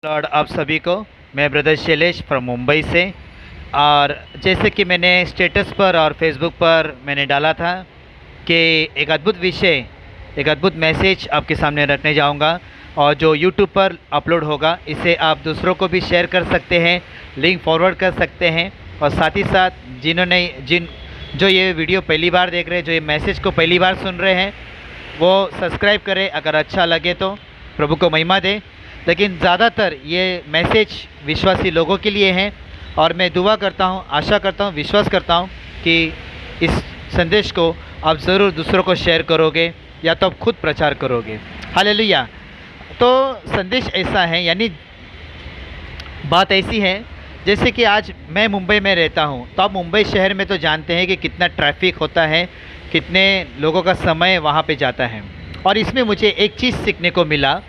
Lord आप सभी को। मैं ब्रदर शैलेश फ्रॉम मुंबई से। और जैसे कि मैंने स्टेटस पर और फेसबुक पर मैंने डाला था कि एक अद्भुत विषय, एक अद्भुत मैसेज आपके सामने रखने जाऊंगा और जो यूट्यूब पर अपलोड होगा इसे आप दूसरों को भी शेयर कर सकते हैं, लिंक फॉरवर्ड कर सकते हैं। और साथ ही साथ जो ये वीडियो पहली बार देख रहे हैं, जो ये मैसेज को पहली बार सुन रहे हैं, वो सब्सक्राइब करें। अगर अच्छा लगे तो प्रभु को महिमा दें। लेकिन ज़्यादातर ये मैसेज विश्वासी लोगों के लिए हैं और मैं दुआ करता हूँ, आशा करता हूँ, विश्वास करता हूँ कि इस संदेश को आप ज़रूर दूसरों को शेयर करोगे या तो आप खुद प्रचार करोगे। हालेलुया। तो संदेश ऐसा है, यानी बात ऐसी है जैसे कि आज मैं मुंबई में रहता हूँ, तो आप मुंबई शहर में तो जानते हैं कि कितना ट्रैफिक होता है, कितने लोगों का समय वहाँ पे जाता है। और इसमें मुझे एक चीज़ सीखने को मिला,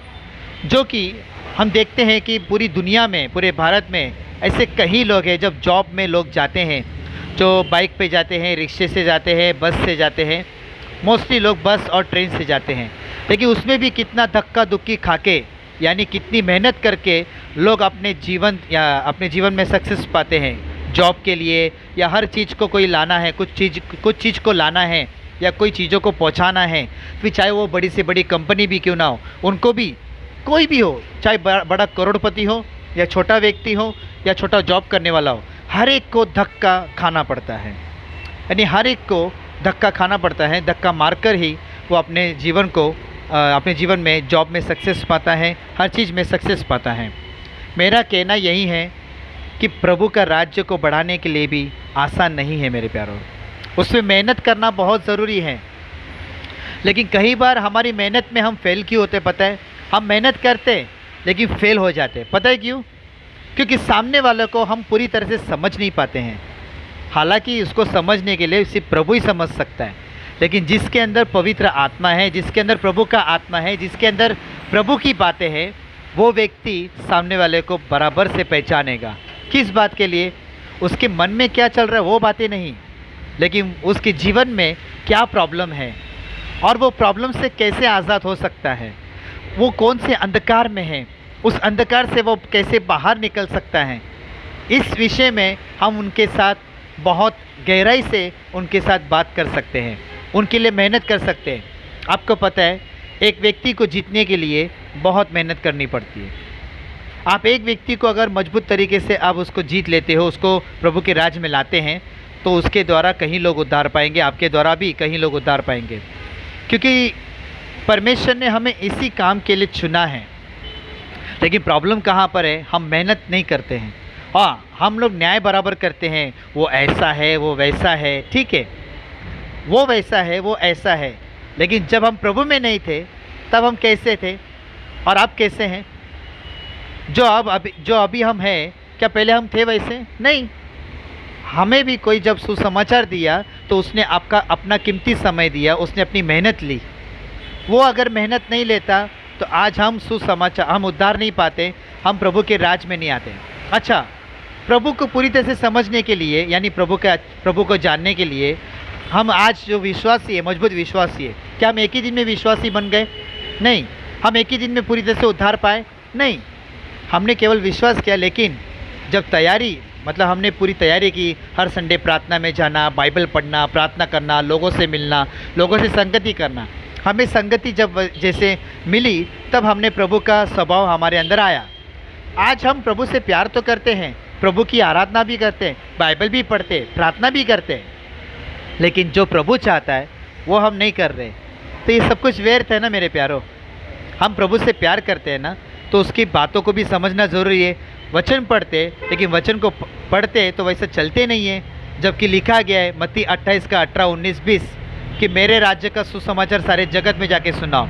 जो कि हम देखते हैं कि पूरी दुनिया में, पूरे भारत में ऐसे कई लोग हैं जब जॉब में लोग जाते हैं, जो बाइक पे जाते हैं, रिक्शे से जाते हैं, बस से जाते हैं। मोस्टली लोग बस और ट्रेन से जाते हैं, लेकिन उसमें भी कितना धक्का धुक्की खाके, यानी कितनी मेहनत करके लोग अपने जीवन में सक्सेस पाते हैं। जॉब के लिए या हर चीज़ को कोई लाना है, कुछ चीज़ को लाना है या कोई चीज़ों को पहुंचाना है, फिर चाहे वो बड़ी से बड़ी कंपनी भी क्यों ना हो, उनको भी, कोई भी हो, चाहे बड़ा करोड़पति हो या छोटा व्यक्ति हो या छोटा जॉब करने वाला हो, हर एक को धक्का खाना पड़ता है। यानी हर एक को धक्का खाना पड़ता है। धक्का मारकर ही वो अपने जीवन में, जॉब में सक्सेस पाता है, हर चीज़ में सक्सेस पाता है। मेरा कहना यही है कि प्रभु का राज्य को बढ़ाने के लिए भी आसान नहीं है मेरे प्यारों। उसमें मेहनत करना बहुत ज़रूरी है, लेकिन कई बार हमारी मेहनत में हम फेल क्यों होते पता है? हम मेहनत करते लेकिन फेल हो जाते। पता है क्यों? क्योंकि सामने वाले को हम पूरी तरह से समझ नहीं पाते हैं। हालांकि उसको समझने के लिए सिर्फ प्रभु ही समझ सकता है, लेकिन जिसके अंदर पवित्र आत्मा है, जिसके अंदर प्रभु का आत्मा है, जिसके अंदर प्रभु की बातें हैं, वो व्यक्ति सामने वाले को बराबर से पहचानेगा। किस बात के लिए? उसके मन में क्या चल रहा है वो बातें नहीं, लेकिन उसके जीवन में क्या प्रॉब्लम है और वो प्रॉब्लम से कैसे आज़ाद हो सकता है, वो कौन से अंधकार में है, उस अंधकार से वो कैसे बाहर निकल सकता है। इस विषय में हम उनके साथ बहुत गहराई से उनके साथ बात कर सकते हैं, उनके लिए मेहनत कर सकते हैं। आपको पता है, एक व्यक्ति को जीतने के लिए बहुत मेहनत करनी पड़ती है। आप एक व्यक्ति को अगर मजबूत तरीके से आप उसको जीत लेते हो, उसको प्रभु के राज में लाते हैं, तो उसके द्वारा कहीं लोग उद्धार पाएंगे, आपके द्वारा भी कहीं लोग उद्धार पाएंगे। क्योंकि परमेश्वर ने हमें इसी काम के लिए चुना है। लेकिन प्रॉब्लम कहाँ पर है? हम मेहनत नहीं करते हैं। हाँ, हम लोग न्याय बराबर करते हैं, वो ऐसा है, वो वैसा है, ठीक है, वो वैसा है, वो ऐसा है। लेकिन जब हम प्रभु में नहीं थे तब हम कैसे थे और अब कैसे हैं? जो अभी हम हैं, क्या पहले हम थे वैसे? नहीं। हमें भी कोई जब सुसमाचार दिया तो उसने अपना कीमती समय दिया, उसने अपनी मेहनत ली। वो अगर मेहनत नहीं लेता तो आज हम हम उद्धार नहीं पाते, हम प्रभु के राज में नहीं आते। अच्छा, प्रभु को पूरी तरह से समझने के लिए, यानी प्रभु को जानने के लिए, हम आज जो विश्वासी है, मजबूत विश्वासी है, क्या हम एक ही दिन में विश्वासी बन गए? नहीं। हम एक ही दिन में पूरी तरह से उद्धार पाए? नहीं। हमने केवल विश्वास किया, लेकिन जब हमने पूरी तैयारी की, हर संडे प्रार्थना में जाना, बाइबल पढ़ना, प्रार्थना करना, लोगों से मिलना, लोगों से संगति करना, हमें संगति जब जैसे मिली तब हमने प्रभु का स्वभाव हमारे अंदर आया। आज हम प्रभु से प्यार तो करते हैं, प्रभु की आराधना भी करते हैं, बाइबल भी पढ़ते हैं, प्रार्थना भी करते हैं, लेकिन जो प्रभु चाहता है वो हम नहीं कर रहे। तो ये सब कुछ व्यर्थ है ना मेरे प्यारों। हम प्रभु से प्यार करते हैं ना, तो उसकी बातों को भी समझना ज़रूरी है। वचन पढ़ते, लेकिन वचन को पढ़ते तो वैसे चलते नहीं है। जबकि लिखा गया है मत्ती 28 का 18, 19, 20 कि मेरे राज्य का सुसमाचार सारे जगत में जाके सुनाओ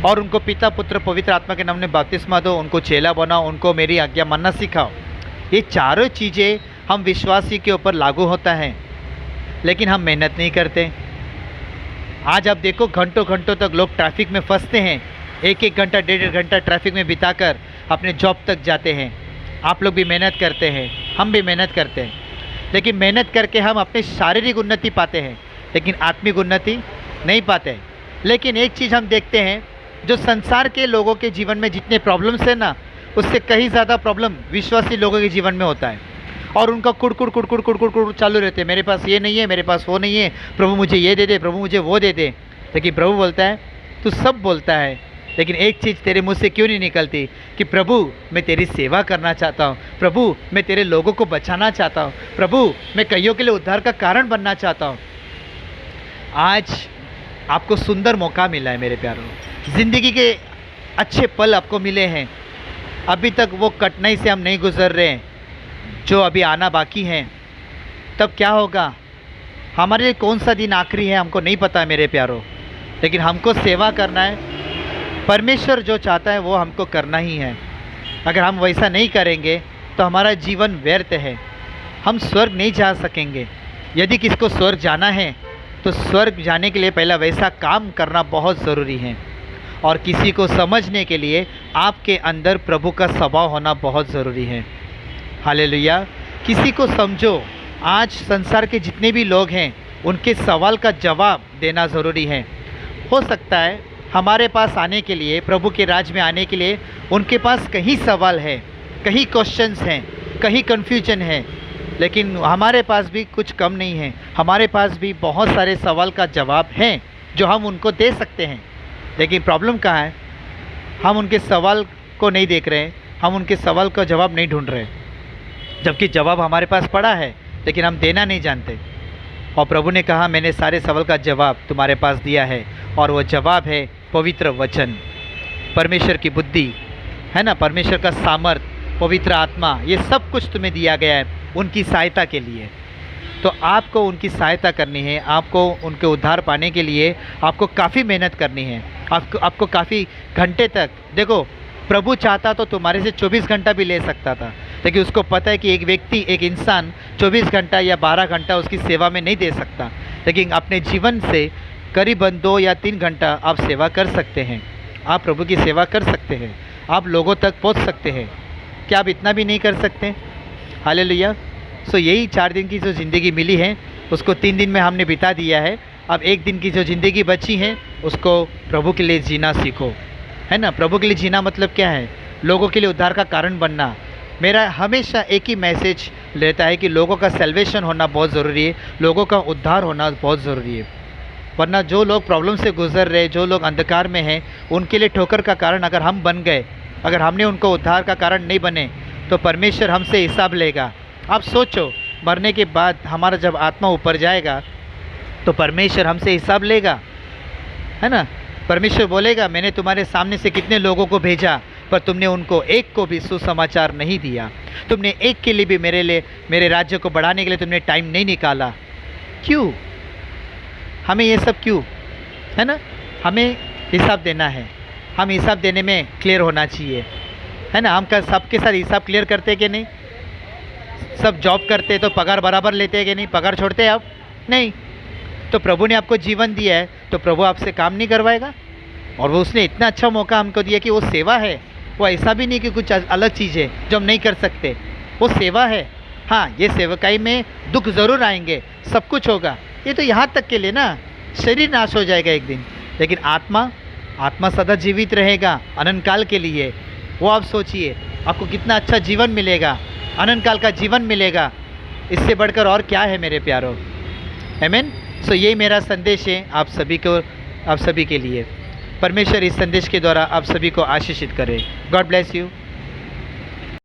और उनको पिता, पुत्र, पवित्र आत्मा के नाम में बपतिस्मा दो, उनको चेला बनाओ, उनको मेरी आज्ञा मानना सिखाओ। ये चारों चीज़ें हम विश्वासी के ऊपर लागू होता है, लेकिन हम मेहनत नहीं करते। आज आप देखो, घंटों घंटों तक लोग ट्रैफिक में फंसते हैं, एक घंटा, डेढ़ घंटा ट्रैफिक में बिताकर अपने जॉब तक जाते हैं। आप लोग भी मेहनत करते हैं, हम भी मेहनत करते हैं, लेकिन मेहनत करके हम अपनी शारीरिक उन्नति पाते हैं, लेकिन आत्मिक उन्नति नहीं पाते। लेकिन एक चीज़ हम देखते हैं, जो संसार के लोगों के जीवन में जितने प्रॉब्लम्स हैं ना, उससे कहीं ज़्यादा प्रॉब्लम विश्वासी लोगों के जीवन में होता है, और उनका कुड़कुड़ कुड़कुड़ कुड़कुड़ कुड़ चालू रहते हैं, मेरे पास ये नहीं है, मेरे पास वो नहीं है, प्रभु मुझे ये दे दे, प्रभु मुझे वो दे दे। लेकिन प्रभु बोलता है तू सब बोलता है, लेकिन एक चीज़ तेरे मुँह से क्यों नहीं निकलती कि प्रभु मैं तेरी सेवा करना चाहता हूँ, प्रभु मैं तेरे लोगों को बचाना चाहता हूँ, प्रभु मैं कईयों के लिए उद्धार का कारण बनना चाहता हूँ। आज आपको सुंदर मौका मिला है मेरे प्यारों, ज़िंदगी के अच्छे पल आपको मिले हैं। अभी तक वो कठिनाई से हम नहीं गुजर रहे हैं जो अभी आना बाकी हैं। तब क्या होगा, हमारे लिए कौन सा दिन आखिरी है हमको नहीं पता मेरे प्यारों, लेकिन हमको सेवा करना है। परमेश्वर जो चाहता है वो हमको करना ही है। अगर हम वैसा नहीं करेंगे तो हमारा जीवन व्यर्थ है, हम स्वर्ग नहीं जा सकेंगे। यदि किसको स्वर्ग जाना है तो स्वर्ग जाने के लिए पहला वैसा काम करना बहुत ज़रूरी है, और किसी को समझने के लिए आपके अंदर प्रभु का स्वभाव होना बहुत ज़रूरी है। हालेलुया। किसी को समझो, आज संसार के जितने भी लोग हैं उनके सवाल का जवाब देना ज़रूरी है। हो सकता है हमारे पास आने के लिए, प्रभु के राज में आने के लिए उनके पास कहीं सवाल है, कहीं क्वेश्चंस हैं, कहीं कन्फ्यूजन है, लेकिन हमारे पास भी कुछ कम नहीं है। हमारे पास भी बहुत सारे सवाल का जवाब हैं जो हम उनको दे सकते हैं। लेकिन प्रॉब्लम कहाँ है, हम उनके सवाल को नहीं देख रहे हैं, हम उनके सवाल का जवाब नहीं ढूंढ रहे, जबकि जवाब हमारे पास पड़ा है लेकिन हम देना नहीं जानते। और प्रभु ने कहा मैंने सारे सवाल का जवाब तुम्हारे पास दिया है, और वो जवाब है पवित्र वचन, परमेश्वर की बुद्धि है ना, परमेश्वर का सामर्थ, पवित्र आत्मा, ये सब कुछ तुम्हें दिया गया है उनकी सहायता के लिए। तो आपको उनकी सहायता करनी है, आपको उनके उद्धार पाने के लिए आपको काफ़ी मेहनत करनी है, आपको काफ़ी घंटे तक। देखो प्रभु चाहता तो तुम्हारे से 24 घंटा भी ले सकता था, लेकिन उसको पता है कि एक व्यक्ति, एक इंसान 24 घंटा या 12 घंटा उसकी सेवा में नहीं दे सकता, लेकिन अपने जीवन से करीबन 2 या 3 घंटा आप सेवा कर सकते हैं, आप प्रभु की सेवा कर सकते हैं, आप लोगों तक पहुंच सकते हैं। क्या आप इतना भी नहीं कर सकते? हालेलुया। सो यही 4 दिन की जो ज़िंदगी मिली है उसको 3 दिन में हमने बिता दिया है। अब 1 दिन की जो ज़िंदगी बची है उसको प्रभु के लिए जीना सीखो, है ना। प्रभु के लिए जीना मतलब क्या है? लोगों के लिए उद्धार का कारण बनना। मेरा हमेशा एक ही मैसेज रहता है कि लोगों का सेल्वेशन होना बहुत ज़रूरी है, लोगों का उद्धार होना बहुत ज़रूरी है। वरना जो लोग प्रॉब्लम से गुजर रहे, जो लोग अंधकार में हैं, उनके लिए ठोकर का कारण अगर हम बन गए, अगर हमने उनको उद्धार का कारण नहीं बने, तो परमेश्वर हमसे हिसाब लेगा। आप सोचो, मरने के बाद हमारा जब आत्मा ऊपर जाएगा तो परमेश्वर हमसे हिसाब लेगा, है ना। परमेश्वर बोलेगा मैंने तुम्हारे सामने से कितने लोगों को भेजा, पर तुमने उनको एक को भी सुसमाचार नहीं दिया, तुमने एक के लिए भी मेरे राज्य को बढ़ाने के लिए तुमने टाइम नहीं निकाला। क्यों? हमें ये सब क्यों, है ना। हमें हिसाब देना है, हम हिसाब देने में क्लियर होना चाहिए, है ना। हम सबके साथ हिसाब क्लियर करते कि नहीं? सब जॉब करते तो पगार बराबर लेते हैं कि नहीं? पगार छोड़ते हैं आप? नहीं। तो प्रभु ने आपको जीवन दिया है तो प्रभु आपसे काम नहीं करवाएगा? और वो उसने इतना अच्छा मौका हमको दिया कि वो सेवा है, वो ऐसा भी नहीं कि कुछ अलग चीज़ है जो हम नहीं कर सकते, वो सेवा है। हाँ, ये सेवकाई में दुख ज़रूर आएंगे, सब कुछ होगा, ये तो यहाँ तक के लिए ना, शरीर नाश हो जाएगा एक दिन, लेकिन आत्मा सदा जीवित रहेगा अनंत काल के लिए। वो आप सोचिए आपको कितना अच्छा जीवन मिलेगा, अनंत काल का जीवन मिलेगा। इससे बढ़कर और क्या है मेरे प्यारों? आमीन। सो यही मेरा संदेश है आप सभी के लिए। परमेश्वर इस संदेश के द्वारा आप सभी को आशीषित करे। God bless you.